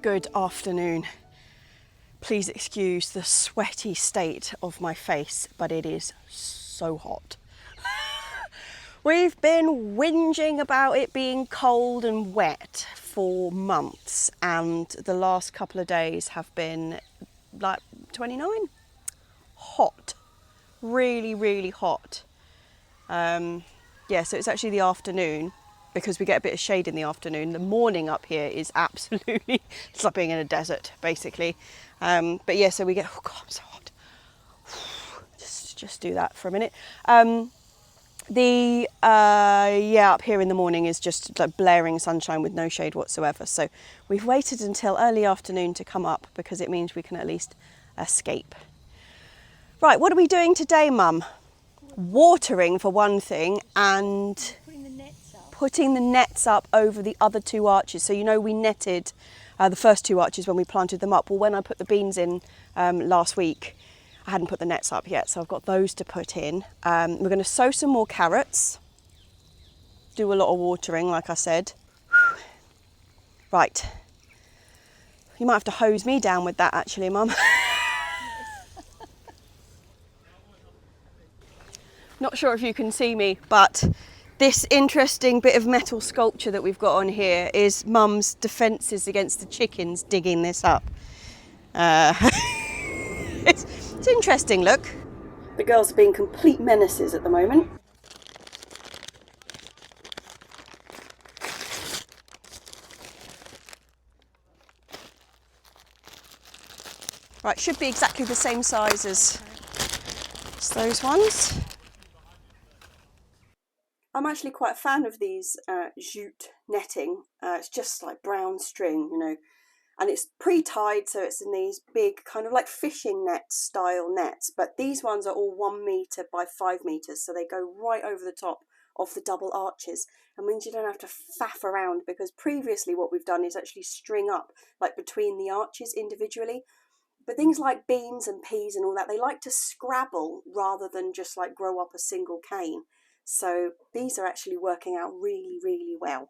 Good afternoon. Please excuse the sweaty state of my face, but it is so hot. We've been whinging about it being cold and wet for months, and the last couple of days have been like 29. Hot. Really, really hot. Yeah, so it's actually the afternoon, because we get a bit of shade in the afternoon. The morning up here is absolutely, it's like being in a desert, basically. But yeah, so we get, oh God, I'm so hot. Just do that for a minute. Yeah, up here in the morning is just like blaring sunshine with no shade whatsoever. So we've waited until early afternoon to come up because it means we can at least escape. Right, what are we doing today, Mum? Watering for one thing, and putting the nets up over the other two arches. So you know we netted the first two arches when we planted them up. Well, when I put the beans in last week, I hadn't put the nets up yet, so I've got those to put in. We're going to sow some more carrots, do a lot of watering like I said. Right, you might have to hose me down with that actually, Mum. Not sure if you can see me, but this interesting bit of metal sculpture that we've got on here is Mum's defences against the chickens digging this up. It's interesting, look. The girls are being complete menaces at the moment. Right, should be exactly the same size as those ones. I'm actually quite a fan of these jute netting. It's just like brown string, you know, and it's pre-tied, so it's in these big kind of like fishing net style nets, but these ones are all 1 metre by 5 metres, so they go right over the top of the double arches, and means you don't have to faff around, because previously what we've done is actually string up like between the arches individually. But things like beans and peas and all that, they like to scrabble rather than just like grow up a single cane. So these are actually working out really, really well.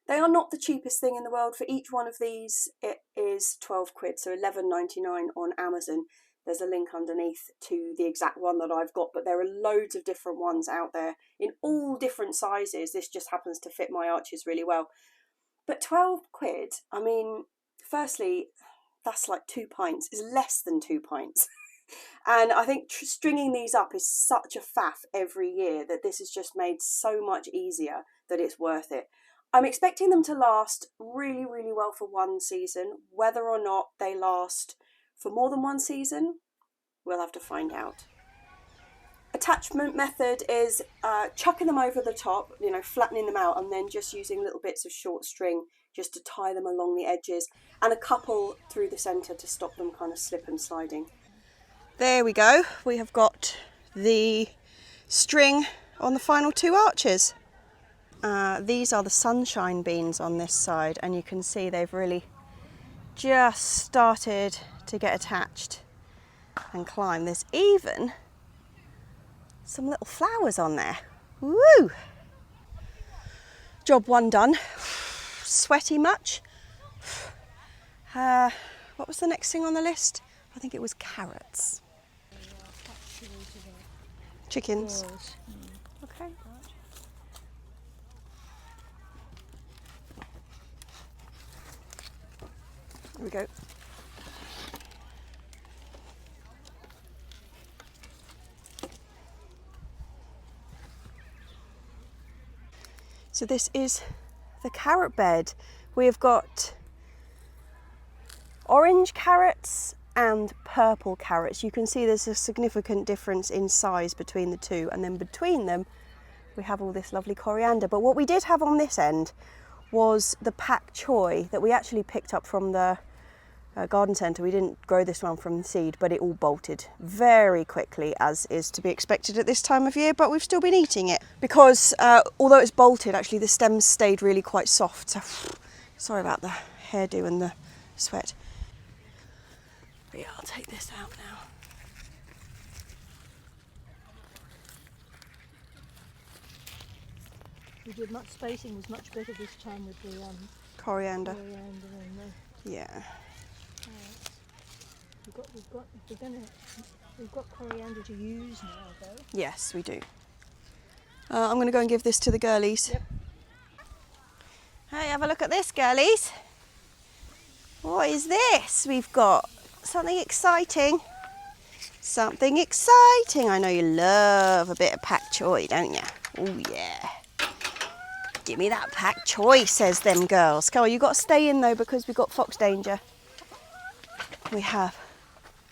They are not the cheapest thing in the world. For each one of these, it is 12 quid, so £11.99 on Amazon. There's a link underneath to the exact one that I've got, but there are loads of different ones out there in all different sizes. This just happens to fit my arches really well. But 12 quid, I mean, firstly, that's like 2 pints, is less than 2 pints. And I think stringing these up is such a faff every year that this has just made so much easier that it's worth it. I'm expecting them to last really, really well for one season. Whether or not they last for more than one season, we'll have to find out. Attachment method is chucking them over the top, you know, flattening them out, and then just using little bits of short string just to tie them along the edges, and a couple through the centre to stop them kind of slip and sliding. There we go. We have got the string on the final two arches. These are the sunshine beans on this side, and you can see they've really just started to get attached and climb. There's even some little flowers on there. Woo! Job one done. Sweaty much? What was the next thing on the list? I think it was carrots. Chickens. Okay. There we go. So this is the carrot bed. We have got orange carrots and purple carrots. You can see there's a significant difference in size between the two, and then between them we have all this lovely coriander. But what we did have on this end was the pak choi that we actually picked up from the garden centre. We didn't grow this one from seed, but it all bolted very quickly, as is to be expected at this time of year, but we've still been eating it because although it's bolted, actually the stems stayed really quite soft. So sorry about the hairdo and the sweat. But yeah, I'll take this out now. We did much spacing was much better this time with the Coriander. and Yeah. We've got coriander to use now, though. Yes, we do. I'm going to go and give this to the girlies. Yep. Hey, have a look at this, girlies. What is this we've got? Something exciting. Something exciting. I know you love a bit of pak choy, don't you? Oh, yeah. Give me that pak choy, says them girls. Carol, you got to stay in, though, because we've got fox danger. We have.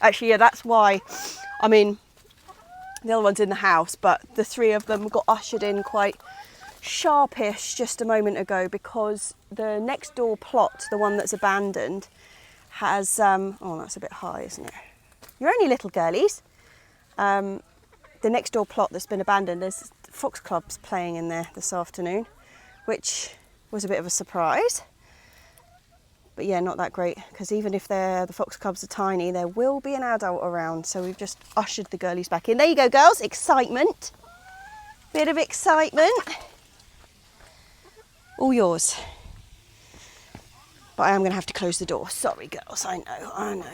Actually, yeah, that's why. I mean, the other one's in the house, but the three of them got ushered in quite sharpish just a moment ago because the next door plot, the one that's abandoned, has, oh, that's a bit high, isn't it? You're only little girlies. The next door plot that's been abandoned, there's fox clubs playing in there this afternoon, which was a bit of a surprise. But yeah, not that great, because even if the fox cubs are tiny, there will be an adult around. So we've just ushered the girlies back in. There you go, girls. Excitement. Bit of excitement. All yours. But I am going to have to close the door. Sorry, girls. I know.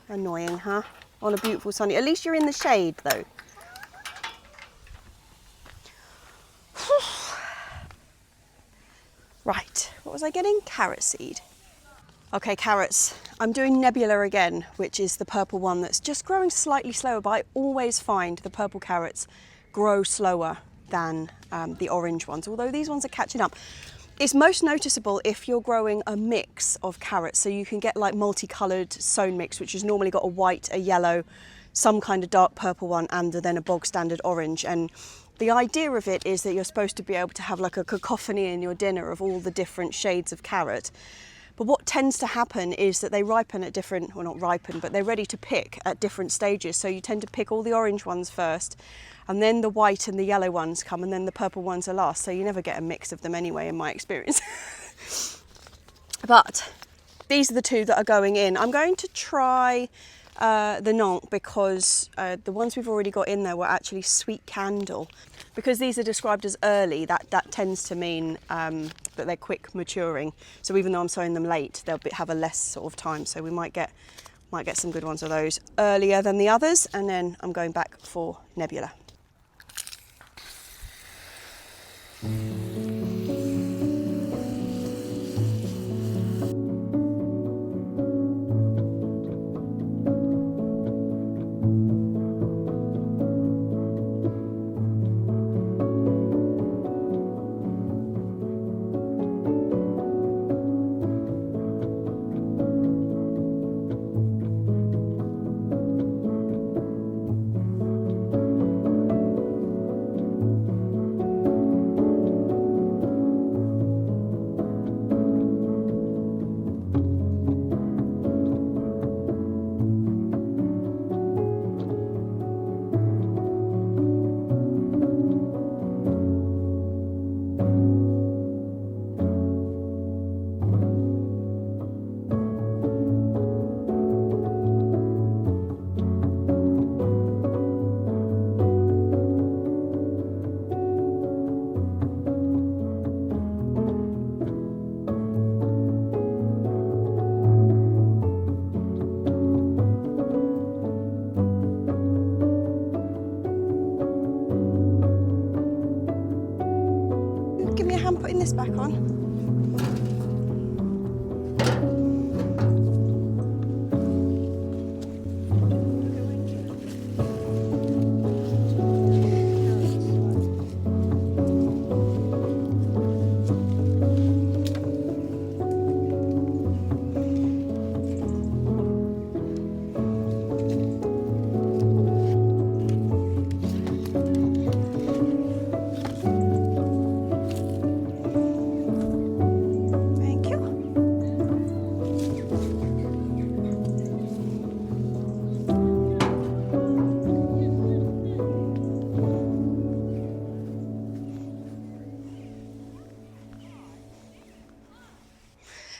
Annoying, huh? On a beautiful sunny. At least you're in the shade, though. Right. What was I getting? Carrot seed. Okay, carrots. I'm doing Nebula again, which is the purple one that's just growing slightly slower, but I always find the purple carrots grow slower than the orange ones, although these ones are catching up. It's most noticeable if you're growing a mix of carrots, so you can get like multicoloured sown mix, which has normally got a white, a yellow, some kind of dark purple one, and then a bog standard orange. And the idea of it is that you're supposed to be able to have like a cacophony in your dinner of all the different shades of carrot. But what tends to happen is that they ripen at different, well, not ripen, but they're ready to pick at different stages. So you tend to pick all the orange ones first, and then the white and the yellow ones come, and then the purple ones are last. So you never get a mix of them anyway, in my experience. But these are the two that are going in. I'm going to try the Nantes because the ones we've already got in there were actually sweet candle. Because these are described as early, that tends to mean that they're quick maturing. So even though I'm sowing them late, they'll have a less sort of time. So we might get some good ones of those earlier than the others. And then I'm going back for Nebula. Give me a hand putting this back on.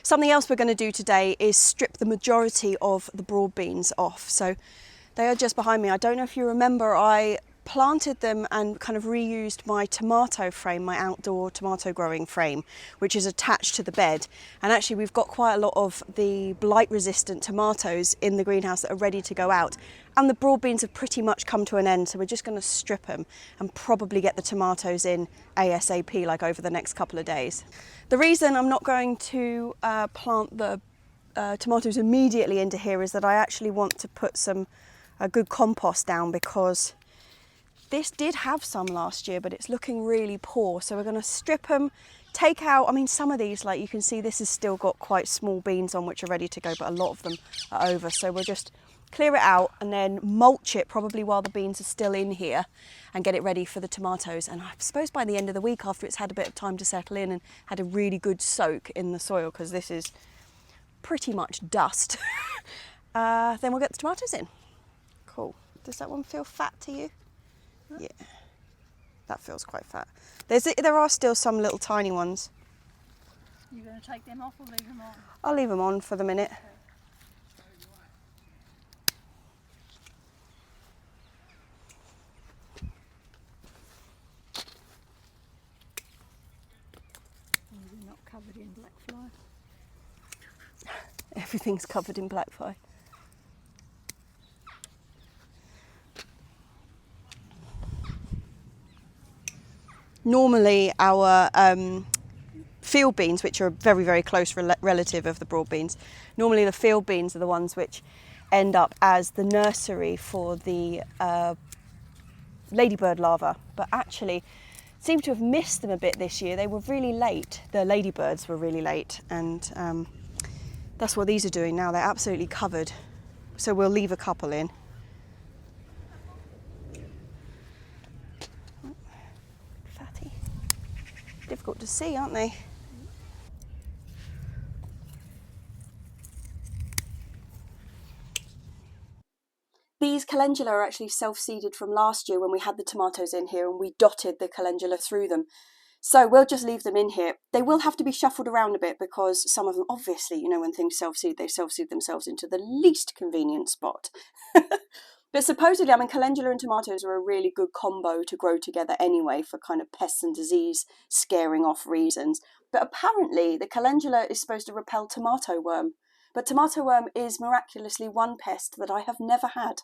Something else we're going to do today is strip the majority of the broad beans off. So they are just behind me. I don't know if you remember, I planted them and kind of reused my tomato frame, my outdoor tomato growing frame, which is attached to the bed. And actually we've got quite a lot of the blight resistant tomatoes in the greenhouse that are ready to go out. And the broad beans have pretty much come to an end, so we're just going to strip them and probably get the tomatoes in ASAP, like over the next couple of days. The reason I'm not going to plant the tomatoes immediately into here is that I actually want to put some good compost down, because this did have some last year, but it's looking really poor. So we're going to strip them, take out, I mean, some of these, like you can see, this has still got quite small beans on which are ready to go, but a lot of them are over. So we'll just clear it out and then mulch it probably while the beans are still in here and get it ready for the tomatoes. And I suppose by the end of the week, after it's had a bit of time to settle in and had a really good soak in the soil, because this is pretty much dust, then we'll get the tomatoes in. Cool. Does that one feel fat to you? Yeah, that feels quite fat. There are still some little tiny ones. You're going to take them off or leave them on? I'll leave them on for the minute. They're not covered in black fly. Everything's covered in black fly. Normally our field beans, which are a very, very close relative of the broad beans, normally the field beans are the ones which end up as the nursery for the ladybird larvae. But actually seem to have missed them a bit this year. They were really late. The ladybirds were really late, and that's what these are doing now. They're absolutely covered. So we'll leave a couple in. Fatty. Difficult to see, aren't they? These calendula are actually self-seeded from last year when we had the tomatoes in here and we dotted the calendula through them. So we'll just leave them in here. They will have to be shuffled around a bit because some of them, obviously, you know, when things self-seed, they self-seed themselves into the least convenient spot. But supposedly, I mean, calendula and tomatoes are a really good combo to grow together anyway for kind of pests and disease scaring off reasons. But apparently the calendula is supposed to repel tomato worm. But tomato worm is miraculously one pest that I have never had.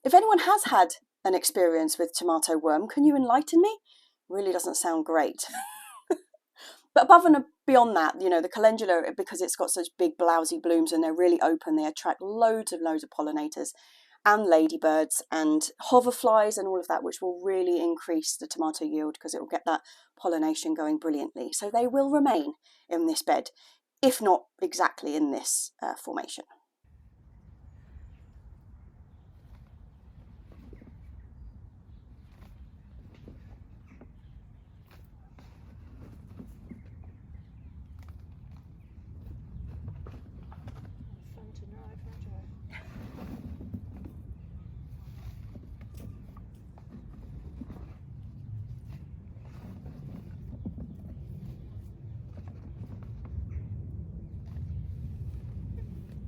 If anyone has had an experience with tomato worm, can you enlighten me? Really doesn't sound great. But above and beyond that, you know, the calendula, because it's got such big blousy blooms and they're really open, they attract loads of pollinators and ladybirds and hoverflies and all of that, which will really increase the tomato yield because it will get that pollination going brilliantly. So they will remain in this bed, if not exactly in this formation.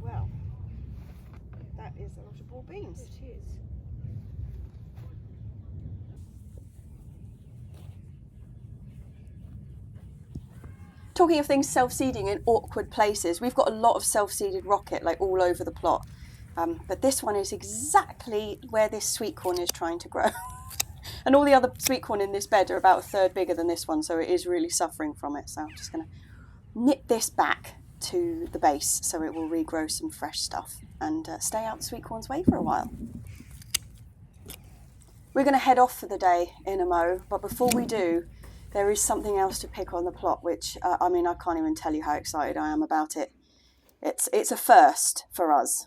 Well, that is a lot of broad beans. It is. Talking of things self-seeding in awkward places, we've got a lot of self-seeded rocket like all over the plot. But this one is exactly where this sweet corn is trying to grow. And all the other sweet corn in this bed are about a third bigger than this one, so it is really suffering from it. So I'm just going to nip this back to the base so it will regrow some fresh stuff and stay out the sweet corn's way for a while. We're going to head off for the day in a mo, but before we do, there is something else to pick on the plot, which, I mean, I can't even tell you how excited I am about it. It's a first for us.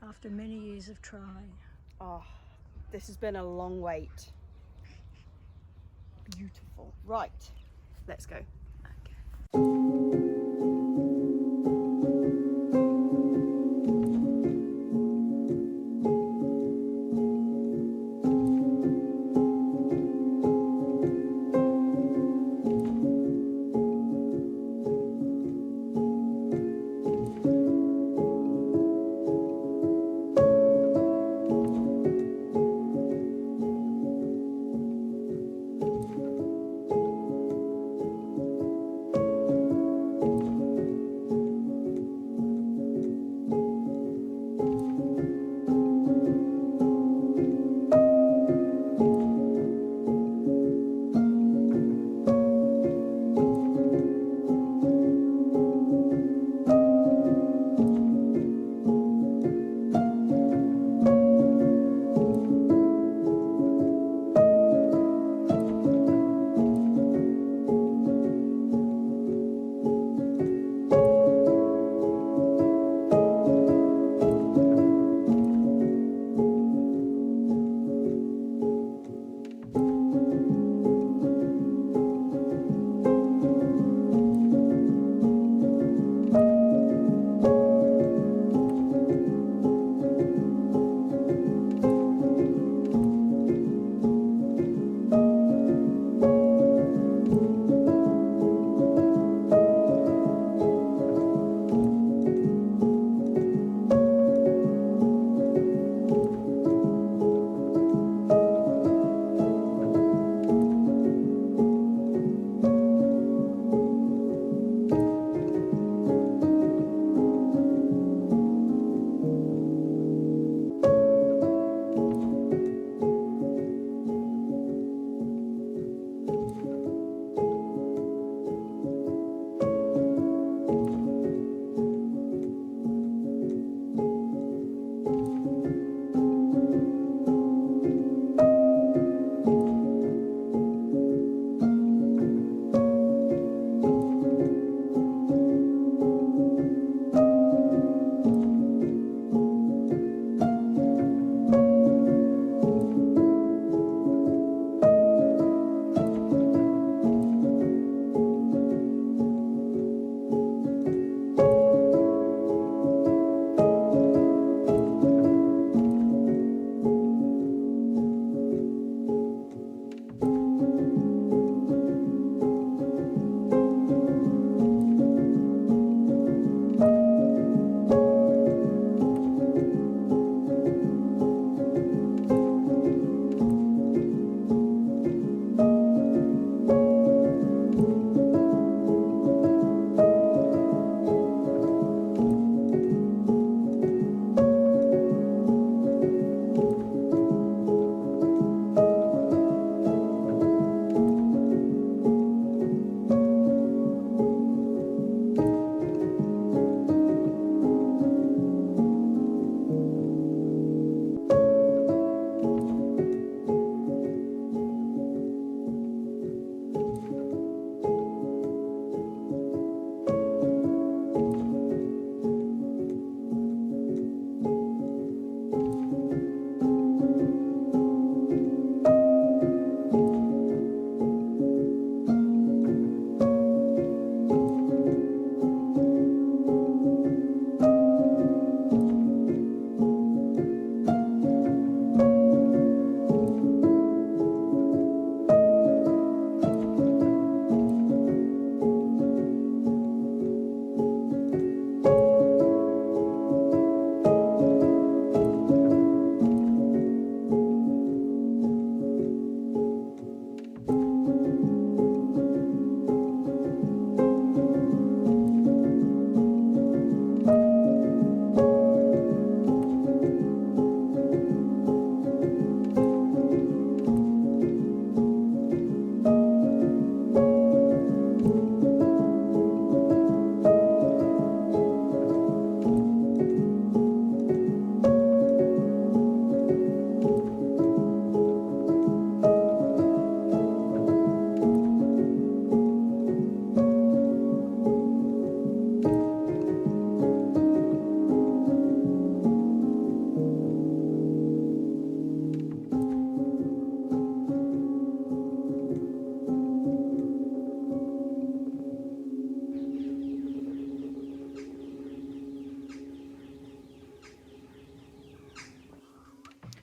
After many years of trying. Oh, this has been a long wait. Beautiful. Right, let's go.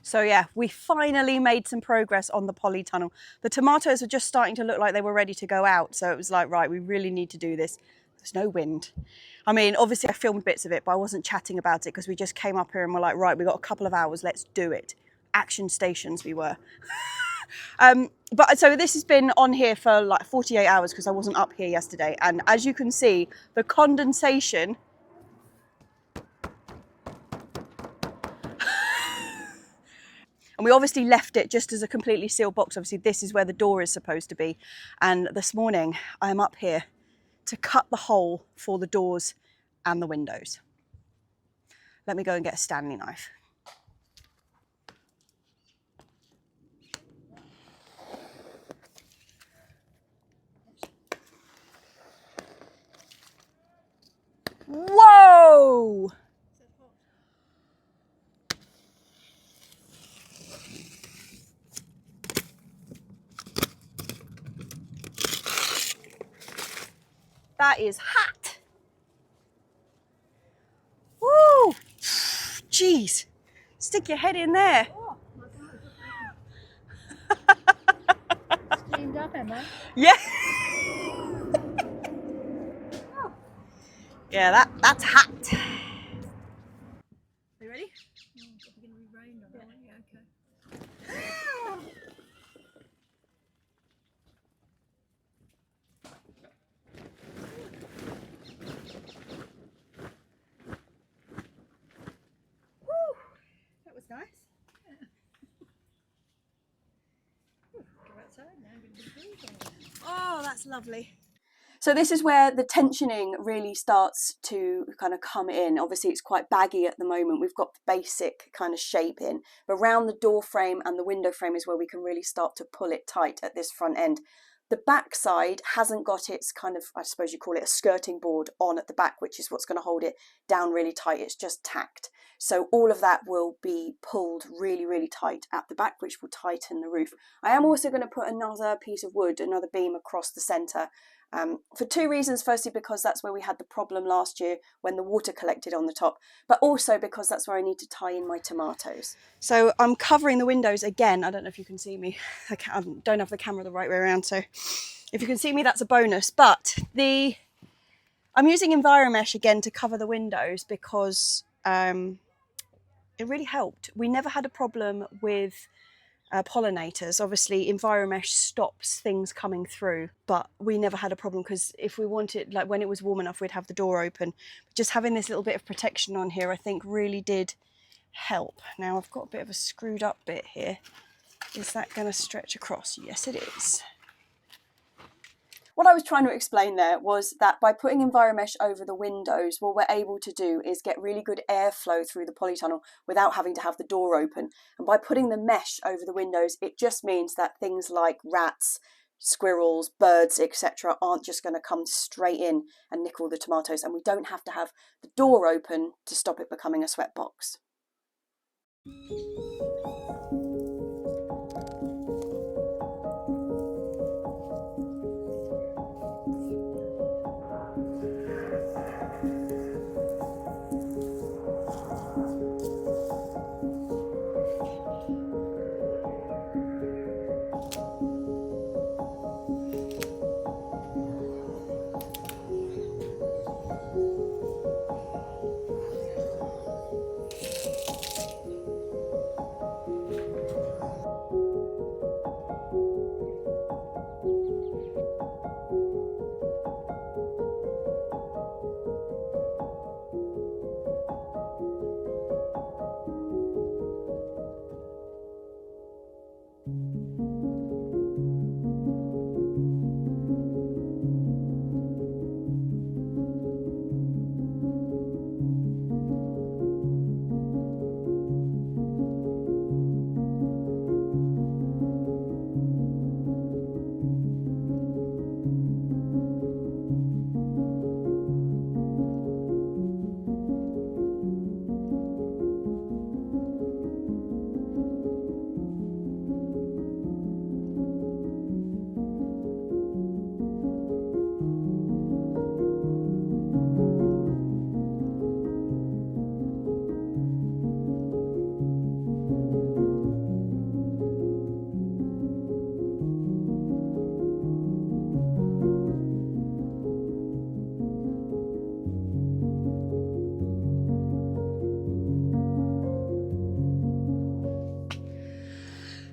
So yeah, we finally made some progress on the polytunnel. The tomatoes were just starting to look like they were ready to go out. So it was like, right, we really need to do this. There's no wind. I mean, obviously I filmed bits of it, but I wasn't chatting about it because we just came up here and we're like, right, we got a couple of hours, let's do it. Action stations we were. But so this has been on here for like 48 hours because I wasn't up here yesterday. And as you can see, the condensation and we obviously left it just as a completely sealed box. Obviously this is where the door is supposed to be. And this morning I am up here to cut the hole for the doors and the windows. Let me go and get a Stanley knife. Whoa! That is hot. Woo! Jeez, stick your head in there. Oh, steamed up, Emma. Yeah. Yeah, that's hot. Are you ready? It's going to be rained on that one. Yeah, okay. That was nice. Go outside now. I'm going to be breathing. Oh, that's lovely. So this is where the tensioning really starts to kind of come in. Obviously it's quite baggy at the moment. We've got the basic kind of shape in, but around the door frame and the window frame is where we can really start to pull it tight at this front end. The back side hasn't got its kind of, I suppose you call it a skirting board on at the back, which is what's going to hold it down really tight. It's just tacked. So all of that will be pulled really, really tight at the back, which will tighten the roof. I am also going to put another piece of wood, another beam across the centre. For two reasons. Firstly, because that's where we had the problem last year when the water collected on the top, but also because that's where I need to tie in my tomatoes. So I'm covering the windows again. I don't know if you can see me. I don't have the camera the right way around, so if you can see me, that's a bonus. But I'm using EnviroMesh again to cover the windows because it really helped. We never had a problem with pollinators. Obviously EnviroMesh stops things coming through, but we never had a problem because if we wanted, like when it was warm enough, we'd have the door open. Just having this little bit of protection on here I think really did help. Now I've got a bit of a screwed up bit here. Is that going to stretch across? Yes it is. What I was trying to explain there was that by putting EnviroMesh over the windows, what we're able to do is get really good airflow through the polytunnel without having to have the door open. And by putting the mesh over the windows, it just means that things like rats, squirrels, birds, etc. aren't just going to come straight in and nick all the tomatoes, and we don't have to have the door open to stop it becoming a sweat box.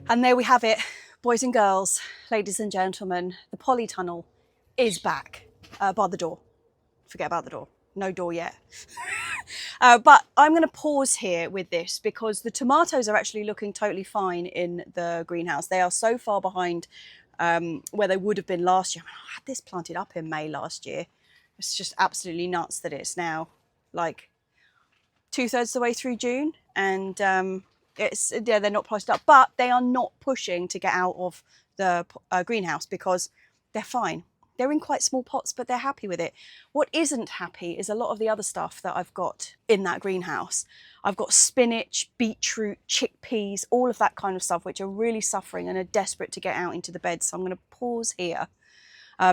And there we have it, boys and girls, ladies and gentlemen, the polytunnel is back by the door. Forget about the door, no door yet. But I'm going to pause here with this because the tomatoes are actually looking totally fine in the greenhouse. They are so far behind where they would have been last year. I had this planted up in May last year. It's just absolutely nuts that it's now like 2/3 the way through June, and they're not priced up, but they are not pushing to get out of the greenhouse because they're fine. They're in quite small pots, but they're happy with it. What isn't happy is a lot of the other stuff that I've got in that greenhouse. I've got spinach, beetroot, chickpeas, all of that kind of stuff, which are really suffering and are desperate to get out into the bed. So I'm going to pause here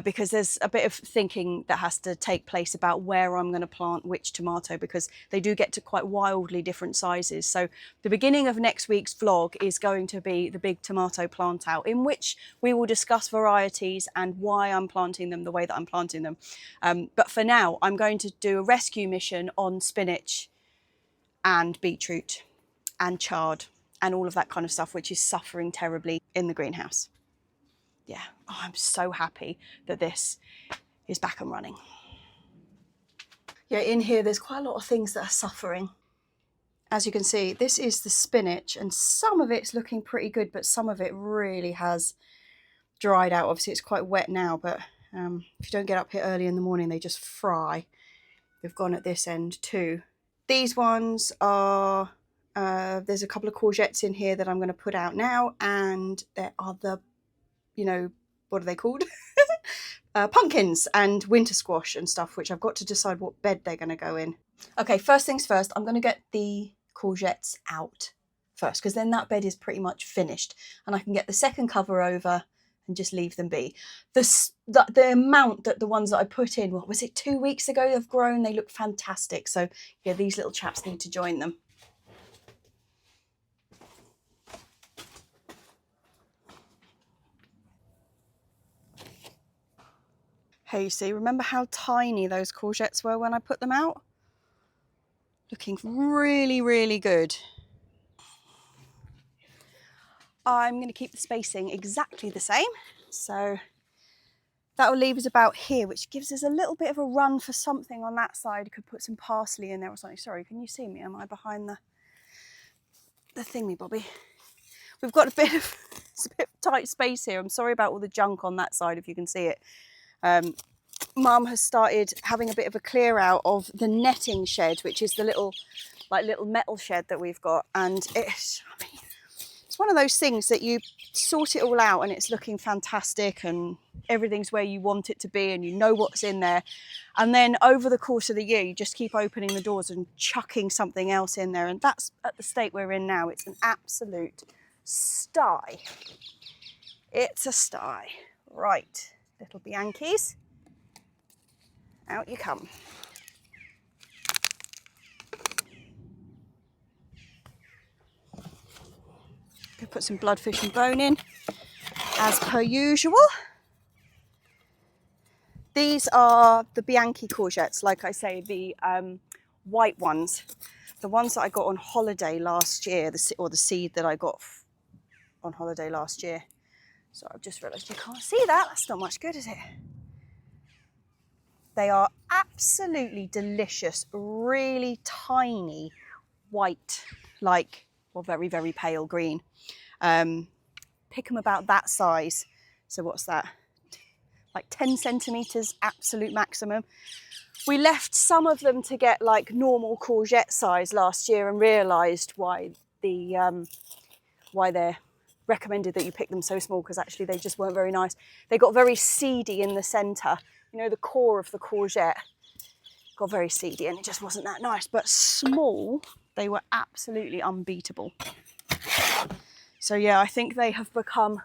because there's a bit of thinking that has to take place about where I'm going to plant which tomato, because they do get to quite wildly different sizes. So the beginning of next week's vlog is going to be the big tomato plant out, in which we will discuss varieties and why I'm planting them the way that I'm planting them. But for now, I'm going to do a rescue mission on spinach and beetroot and chard and all of that kind of stuff, which is suffering terribly in the greenhouse. Yeah, oh, I'm so happy that this is back and running. Yeah, in here there's quite a lot of things that are suffering. As you can see, this is the spinach, and some of it's looking pretty good, but some of it really has dried out. Obviously it's quite wet now, but if you don't get up here early in the morning, they just fry. They've gone at this end too. These ones are, there's a couple of courgettes in here that I'm going to put out now, and there are the, you know, what are they called? Pumpkins and winter squash and stuff, which I've got to decide what bed they're going to go in. Okay, first things first, I'm going to get the courgettes out first, because then that bed is pretty much finished and I can get the second cover over and just leave them be. The amount that the ones that I put in, what was it, 2 weeks ago, have grown. They look fantastic. So yeah, these little chaps need to join them. Hey, you see, remember how tiny those courgettes were when I put them out? Looking really, really good. I'm going to keep the spacing exactly the same. So that will leave us about here, which gives us a little bit of a run for something on that side. Could put some parsley in there or something. Sorry, can you see me? Am I behind the thingy, Bobby? We've got a bit of, it's a bit tight space here. I'm sorry about all the junk on that side, if you can see it. Mum has started having a bit of a clear out of the netting shed, which is the little metal shed that we've got. And it's one of those things that you sort it all out and it's looking fantastic and everything's where you want it to be and you know what's in there. And then over the course of the year, you just keep opening the doors and chucking something else in there. And that's at the state we're in now. It's an absolute sty. It's a sty. Right, little Bianchis, out you come. Go put some bloodfish and bone in, as per usual. These are the Bianchi courgettes, like I say, the white ones. The ones that I got on holiday last year, or the seed that I got on holiday last year. So I've just realised you can't see that. That's not much good, is it? They are absolutely delicious, really tiny white, like, well, very, very pale green. Pick them about that size. So what's that? Like 10 centimetres, absolute maximum. We left some of them to get like normal courgette size last year and realised why they're recommended that you pick them so small, because actually they just weren't very nice. They got very seedy in the centre. You know, the core of the courgette got very seedy and it just wasn't that nice. But small, they were absolutely unbeatable. So yeah, I think they have become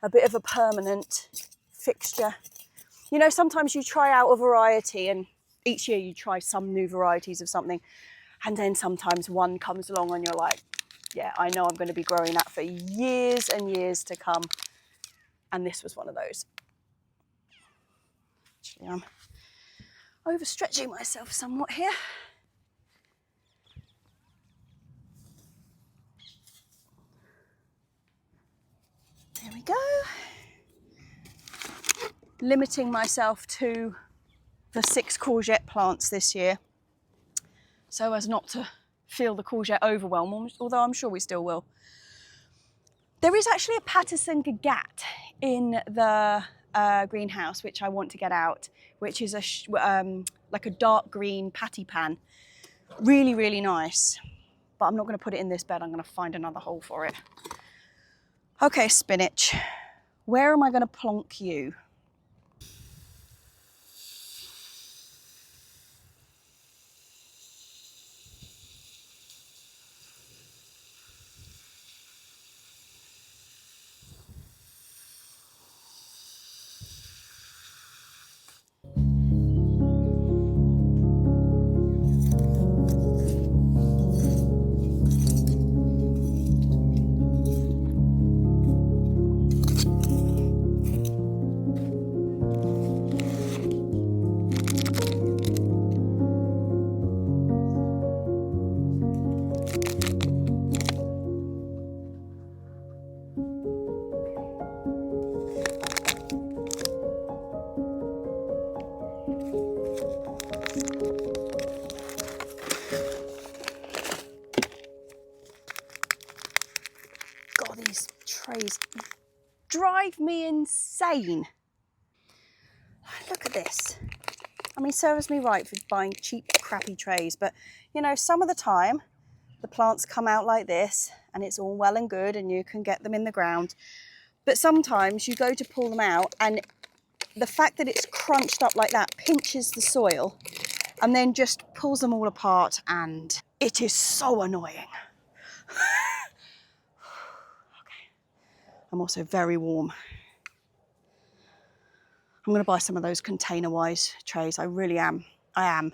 a bit of a permanent fixture. You know, sometimes you try out a variety and each year you try some new varieties of something, and then sometimes one comes along and you're like, yeah, I know I'm going to be growing that for years and years to come. And this was one of those. Actually, I'm overstretching myself somewhat here. limiting myself to the 6 courgette plants this year, so as not to feel the courgette overwhelm, although I'm sure we still will. There is actually a Patterson Gagat in the greenhouse which I want to get out, which is like a dark green patty pan. Really, really nice. But I'm not going to put it in this bed, I'm going to find another hole for it. Okay, spinach. Where am I going to plonk you? God, these trays drive me insane. Look at this. I mean, serves me right for buying cheap, crappy trays, but you know, some of the time the plants come out like this and it's all well and good and you can get them in the ground. But sometimes you go to pull them out and the fact that it's crunched up like that pinches the soil and then just pulls them all apart, and it is so annoying. Okay. I'm also very warm. I'm going to buy some of those container-wise trays. I really am. I am.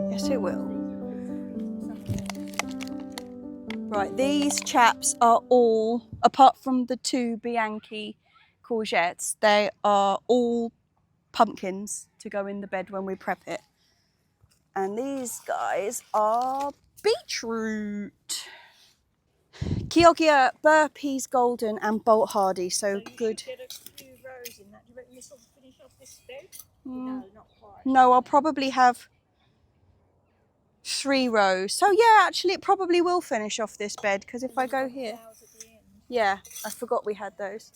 Yes, it will. Right, these chaps are all, apart from the 2 Bianchi courgettes, they are all pumpkins to go in the bed when we prep it. And these guys are beetroot. Chioggia, burpees, golden, and bolt hardy. So good. Get a few rows in that. Do you reckon this will finish off this bed? No, not quite. No, I'll probably have 3 rows. So yeah, actually it probably will finish off this bed, because if I go here, yeah, I forgot we had those.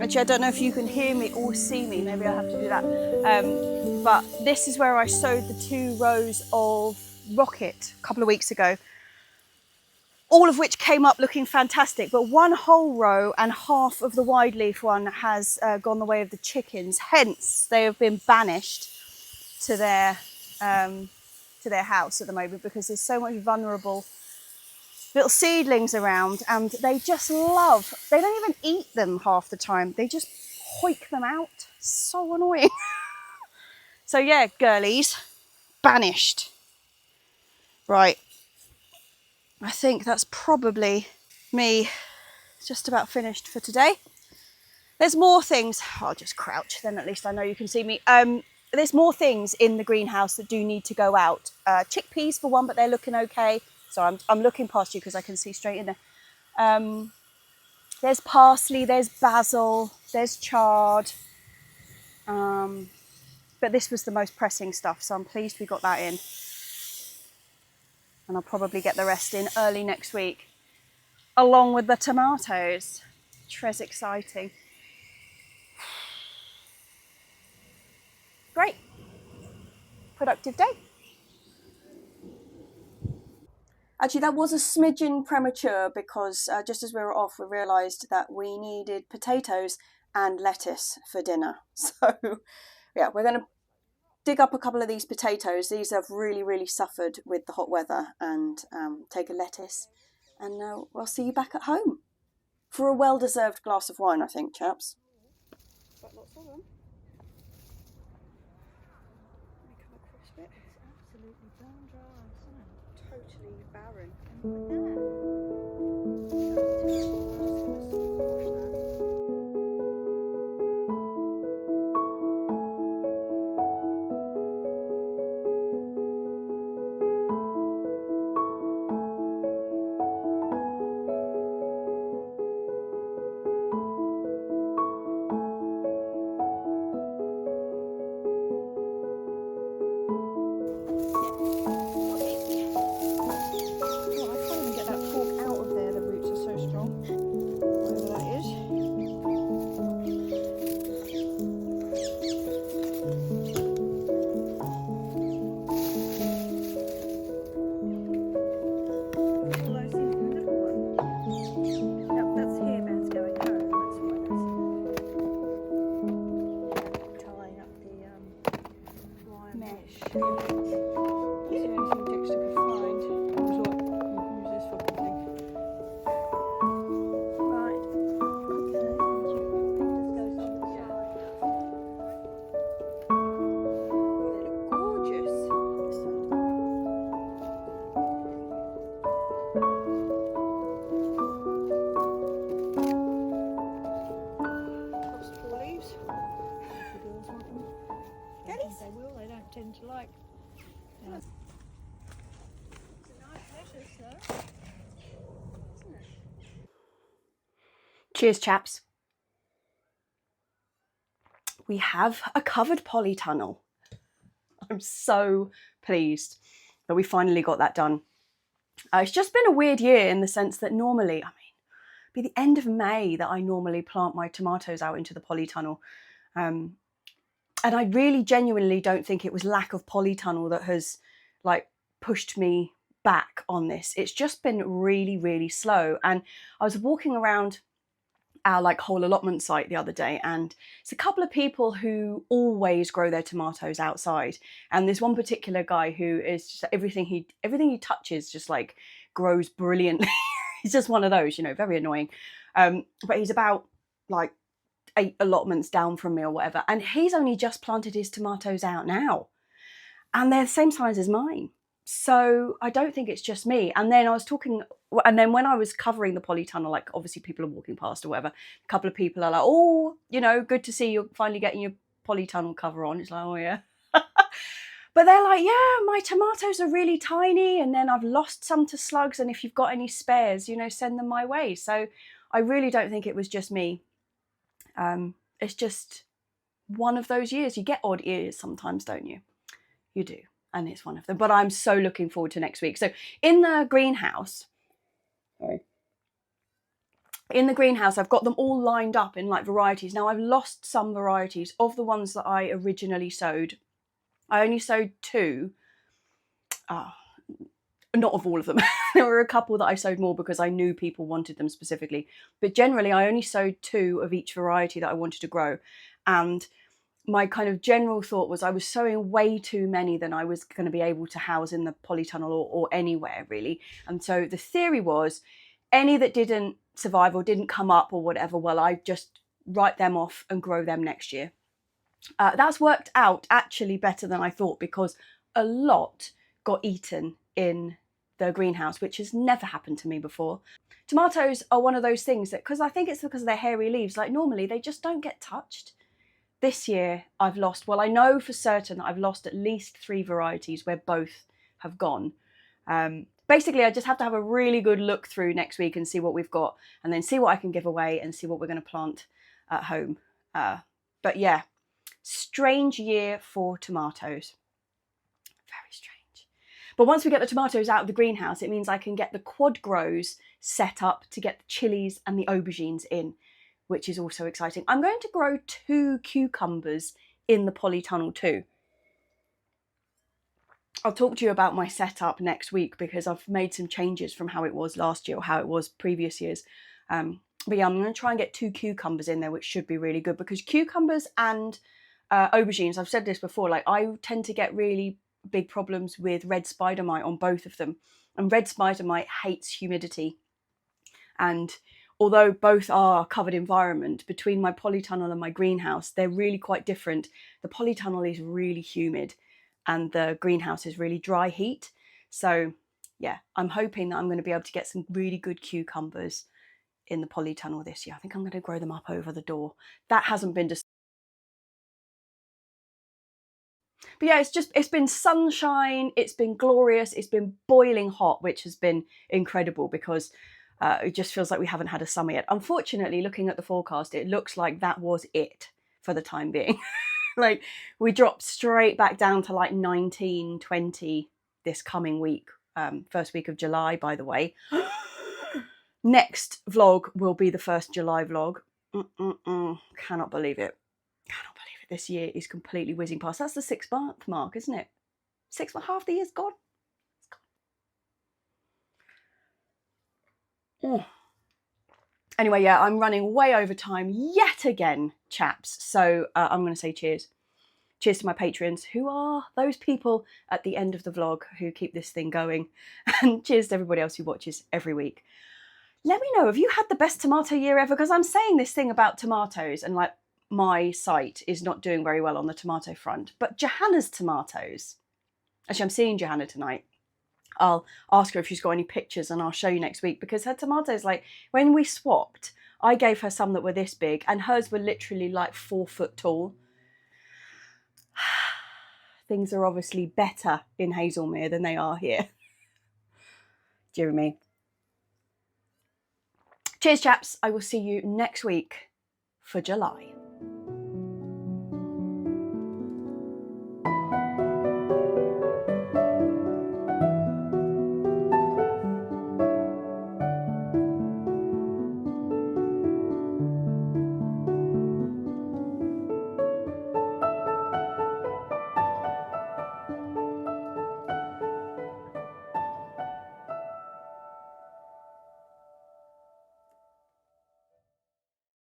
Actually, I don't know if you can hear me or see me, maybe I'll have to do that. But this is where I sowed the 2 rows of rocket a couple of weeks ago. all of which came up looking fantastic, but one whole row and half of the wide leaf one has gone the way of the chickens. Hence, they have been banished to their house at the moment because there's so much vulnerable little seedlings around, and they just love, they don't even eat them half the time. They just hoik them out. So annoying. So yeah, girlies, banished. Right. I think that's probably me just about finished for today. There's more things. I'll just crouch, then at least I know you can see me. There's more things in the greenhouse that do need to go out. Chickpeas for one, but they're looking okay. So I'm looking past you because I can see straight in there. There's parsley, there's basil, there's chard. But this was the most pressing stuff, so I'm pleased we got that in. And I'll probably get the rest in early next week, along with the tomatoes. Tres exciting. Great. Productive day. Actually, that was a smidgen premature because just as we were off, we realised that we needed potatoes and lettuce for dinner. So, yeah, we're going to dig up a couple of these potatoes. These have really, really suffered with the hot weather, and take a lettuce. And we'll see you back at home for a well-deserved glass of wine, I think, chaps. Got lots of them. Let me come across a bit. It's absolutely bone dry, isn't it? Totally barren. Tend to like. Yeah. It's a nice lettuce, though. Isn't it? Cheers, chaps. We have a covered polytunnel. I'm so pleased that we finally got that done. It's just been a weird year in the sense that normally, it'd be the end of May that I normally plant my tomatoes out into the polytunnel. And I really genuinely don't think it was lack of polytunnel that has pushed me back on this. It's just been really, really slow. And I was walking around our whole allotment site the other day, and it's a couple of people who always grow their tomatoes outside. And there's one particular guy who is just everything he touches just grows brilliantly. He's just one of those, very annoying. But he's about 8 allotments down from me or whatever, and he's only just planted his tomatoes out now, and they're the same size as mine. So I don't think it's just me. And then when I was covering the polytunnel, obviously people are walking past or whatever, a couple of people are like, oh, good to see you're finally getting your polytunnel cover on. It's like, oh yeah. But they're like, yeah, my tomatoes are really tiny, and then I've lost some to slugs, and if you've got any spares, send them my way. So I really don't think it was just me. It's just one of those years. You get odd years sometimes, don't you? You do, and it's one of them. But I'm so looking forward to next week. So in the greenhouse, I've got them all lined up in varieties. Now I've lost some varieties of the ones that I originally sowed. I only sowed 2. Not of all of them. There were a couple that I sowed more because I knew people wanted them specifically. But generally, I only sowed 2 of each variety that I wanted to grow. And my kind of general thought was I was sowing way too many than I was going to be able to house in the polytunnel or anywhere, really. And so the theory was any that didn't survive or didn't come up or whatever, well, I just write them off and grow them next year. That's worked out actually better than I thought, because a lot got eaten in the greenhouse, which has never happened to me before. Tomatoes are one of those things that, because I think it's because of their hairy leaves, like normally they just don't get touched. This year I've lost, well, I know for certain that I've lost at least 3 varieties where both have gone. Basically, I just have to have a really good look through next week and see what we've got, and then see what I can give away and see what we're going to plant at home. But yeah, strange year for tomatoes. Very strange. But once we get the tomatoes out of the greenhouse, it means I can get the quad grows set up to get the chilies and the aubergines in, which is also exciting. I'm going to grow 2 cucumbers in the polytunnel too. I'll talk to you about my setup next week because I've made some changes from how it was last year or how it was previous years. But yeah, I'm going to try and get 2 cucumbers in there, which should be really good, because cucumbers and aubergines, I've said this before, like I tend to get really big problems with red spider mite on both of them. And red spider mite hates humidity. And although both are covered environment, between my polytunnel and my greenhouse, they're really quite different. The polytunnel is really humid and the greenhouse is really dry heat. So yeah, I'm hoping that I'm going to be able to get some really good cucumbers in the polytunnel this year. I think I'm going to grow them up over the door. That hasn't been decided. But yeah, it's been sunshine, it's been glorious, it's been boiling hot, which has been incredible because it just feels like we haven't had a summer yet. Unfortunately, looking at the forecast, it looks like that was it for the time being. Like we dropped straight back down to like 19, 20 this coming week, first week of July, by the way. Next vlog will be the first July vlog. Cannot believe it. Cannot believe it. This year is completely whizzing past. That's the 6-month mark, isn't it? 6.5 the year's gone. It's gone. Oh. Anyway, yeah, I'm running way over time yet again, chaps. So I'm going to say cheers. Cheers to my patrons, who are those people at the end of the vlog who keep this thing going. And cheers to everybody else who watches every week. Let me know, have you had the best tomato year ever? Because I'm saying this thing about tomatoes and like my site is not doing very well on the tomato front. But Johanna's tomatoes, actually I'm seeing Johanna tonight. I'll ask her if she's got any pictures and I'll show you next week, because her tomatoes, like when we swapped, I gave her some that were this big and hers were literally like 4 foot tall. Things are obviously better in Hazelmere than they are here. Dear me. Cheers, chaps. I will see you next week for July.